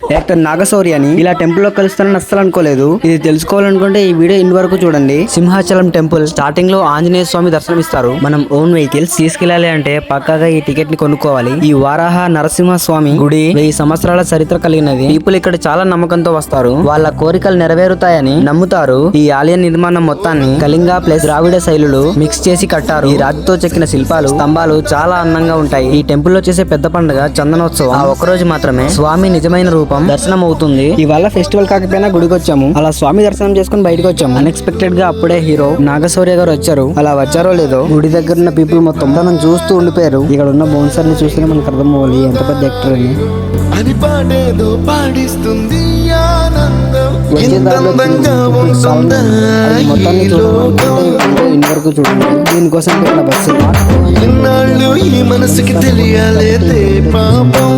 Actor Naga Shaurya అని ఇలా temple లో కలుస్తానని అస్సలు అనుకోలేదు. ఇది తెలుసుకోవాలనుకుంటే ఈ వీడియో ఇన్ వరకు చూడండి. సింహాచలం టెంపుల్ స్టార్టింగ్ లో ఆంజనేయ స్వామి దర్శనం ఇస్తారు. మనం ఓన్ వెహికల్స్ తీసుకెళ్లాలి అంటే పక్కాగా ఈ టికెట్ ని కొనుక్కోవాలి. ఈ వారాహ నరసింహ స్వామి గుడి 1000 సంవత్సరాల చరిత్ర కలిగినది. పీపుల్ ఇక్కడ చాలా నమ్మకంతో వస్తారు. వాళ్ళ కోరికలు నెరవేరుతాయని నమ్ముతారు. ఈ ఆలయ నిర్మాణం మొత్తాన్ని కళింగ ప్లస్ ద్రావిడ శైలులు మిక్స్ చేసి కట్టారు. ఈ రాతితో చెక్కిన శిల్పాలు స్తంభాలు చాలా అందంగా ఉంటాయి. ఈ టెంపుల్ లో చేసే పెద్ద పండుగ చందనోత్సవం. ఆ ఒక్కరోజు మాత్రమే స్వామి నిజమైన రూపం దర్శనం అవుతుంది. ఇవాళ ఫెస్టివల్ కాకపోయినా గుడికి వచ్చాము. అలా స్వామి దర్శనం చేసుకుని బయటకు వచ్చాము. అన్ఎక్స్పెక్టెడ్ గా అప్పుడే హీరో నాగశౌర్య గారు వచ్చారు. అలా వచ్చారో లేదో గుడి దగ్గర ఉన్న పీపుల్ మొత్తం తనను చూస్తూ ఉండిపోయారు. ఇక్కడ ఉన్న బౌన్సర్ ని చూస్తే మనకు అర్థం అవ్వాలి ఎంత పెద్ద యాక్టర్ అని. మొత్తాన్ని వరకు చూడండి. దీనికోసం పెట్టిన బస్సు మనసుకి తెలియాలేదే పాపం.